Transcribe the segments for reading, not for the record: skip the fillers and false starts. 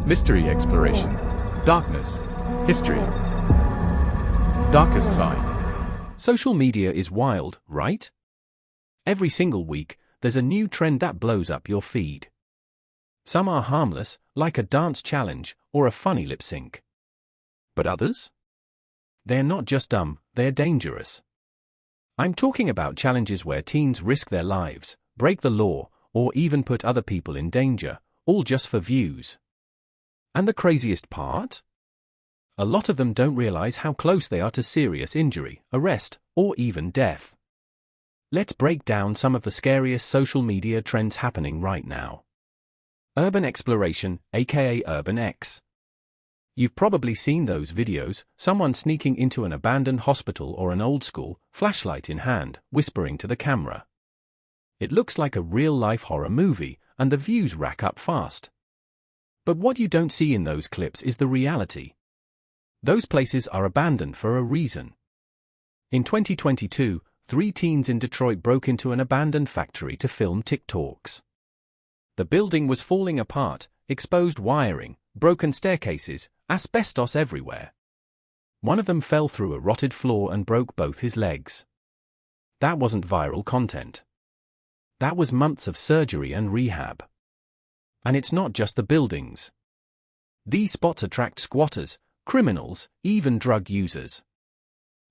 Mystery exploration. Darkness. History. Darkest side. Social media is wild, right? Every single week, there's a new trend that blows up your feed. Some are harmless, like a dance challenge or a funny lip sync. But others? They're not just dumb, they're dangerous. I'm talking about challenges where teens risk their lives, break the law, or even put other people in danger, all just for views. And the craziest part? A lot of them don't realize how close they are to serious injury, arrest, or even death. Let's break down some of the scariest social media trends happening right now. Urban exploration, aka Urban X. You've probably seen those videos, someone sneaking into an abandoned hospital or an old school, flashlight in hand, whispering to the camera. It looks like a real-life horror movie, and the views rack up fast. But what you don't see in those clips is the reality. Those places are abandoned for a reason. In 2022, 3 teens in Detroit broke into an abandoned factory to film TikToks. The building was falling apart, exposed wiring, broken staircases, asbestos everywhere. One of them fell through a rotted floor and broke both his legs. That wasn't viral content. That was months of surgery and rehab. And it's not just the buildings. These spots attract squatters, criminals, even drug users.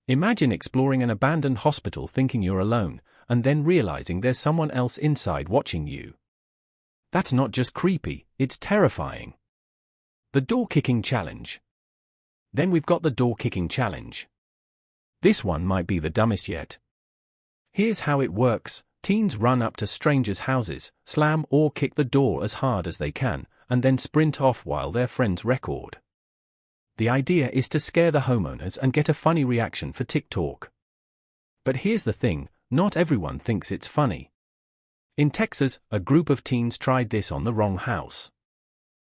Imagine exploring an abandoned hospital thinking you're alone, and then realizing there's someone else inside watching you. That's not just creepy, it's terrifying. The door-kicking challenge. Then we've got the door-kicking challenge. This one might be the dumbest yet. Here's how it works. Teens run up to strangers' houses, slam or kick the door as hard as they can, and then sprint off while their friends record. The idea is to scare the homeowners and get a funny reaction for TikTok. But here's the thing, not everyone thinks it's funny. In Texas, a group of teens tried this on the wrong house.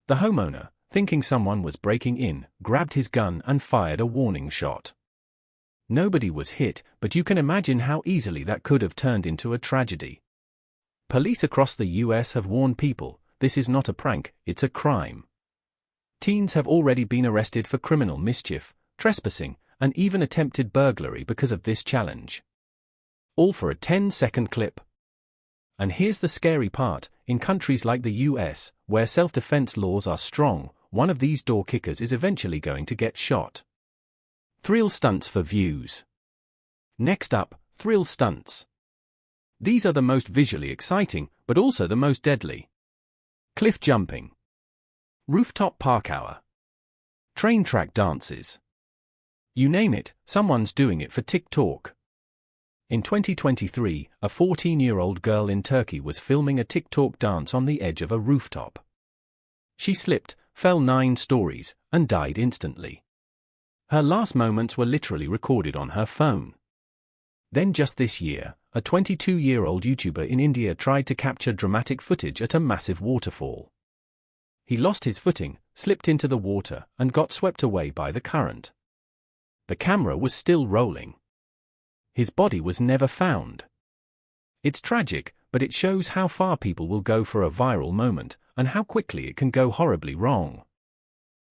The homeowner, thinking someone was breaking in, grabbed his gun and fired a warning shot. Nobody was hit, but you can imagine how easily that could have turned into a tragedy. Police across the US have warned people, this is not a prank, it's a crime. Teens have already been arrested for criminal mischief, trespassing, and even attempted burglary because of this challenge. All for a 10-second clip. And here's the scary part, in countries like the US, where self-defense laws are strong, one of these door kickers is eventually going to get shot. Thrill stunts for views. Next up, thrill stunts. These are the most visually exciting, but also the most deadly. Cliff jumping. Rooftop park hour. Train track dances. You name it, someone's doing it for TikTok. In 2023, a 14-year-old girl in Turkey was filming a TikTok dance on the edge of a rooftop. She slipped, fell 9 stories, and died instantly. Her last moments were literally recorded on her phone. Then just this year, a 22-year-old YouTuber in India tried to capture dramatic footage at a massive waterfall. He lost his footing, slipped into the water, and got swept away by the current. The camera was still rolling. His body was never found. It's tragic, but it shows how far people will go for a viral moment, and how quickly it can go horribly wrong.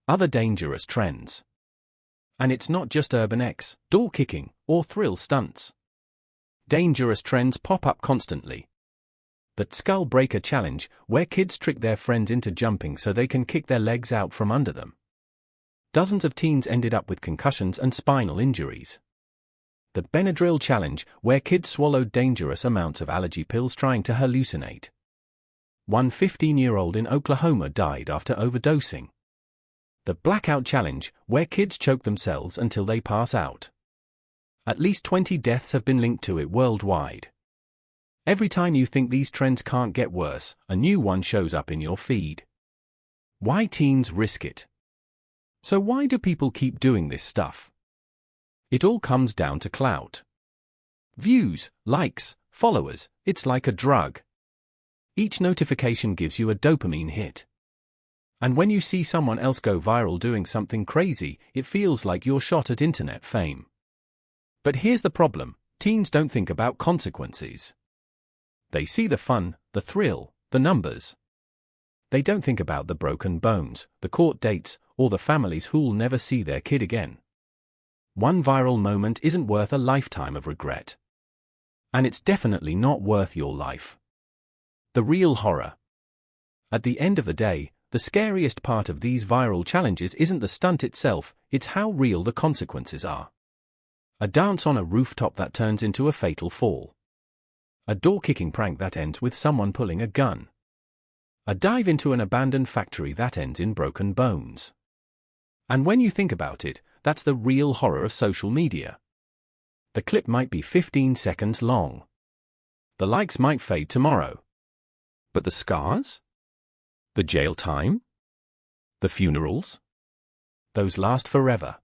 Other dangerous trends. And it's not just Urban X, door kicking, or thrill stunts. Dangerous trends pop up constantly. The skull breaker challenge, where kids trick their friends into jumping so they can kick their legs out from under them. Dozens of teens ended up with concussions and spinal injuries. The Benadryl challenge, where kids swallowed dangerous amounts of allergy pills trying to hallucinate. One 15-year-old in Oklahoma died after overdosing. The blackout challenge, where kids choke themselves until they pass out. At least 20 deaths have been linked to it worldwide. Every time you think these trends can't get worse, a new one shows up in your feed. Why teens risk it? So why do people keep doing this stuff? It all comes down to clout. Views, likes, followers, it's like a drug. Each notification gives you a dopamine hit. And when you see someone else go viral doing something crazy, it feels like you're shot at internet fame. But here's the problem, teens don't think about consequences. They see the fun, the thrill, the numbers. They don't think about the broken bones, the court dates, or the families who'll never see their kid again. One viral moment isn't worth a lifetime of regret. And it's definitely not worth your life. The real horror. At the end of the day, the scariest part of these viral challenges isn't the stunt itself, it's how real the consequences are. A dance on a rooftop that turns into a fatal fall. A door-kicking prank that ends with someone pulling a gun. A dive into an abandoned factory that ends in broken bones. And when you think about it, that's the real horror of social media. The clip might be 15 seconds long. The likes might fade tomorrow. But the scars? The jail time? The funerals? Those last forever.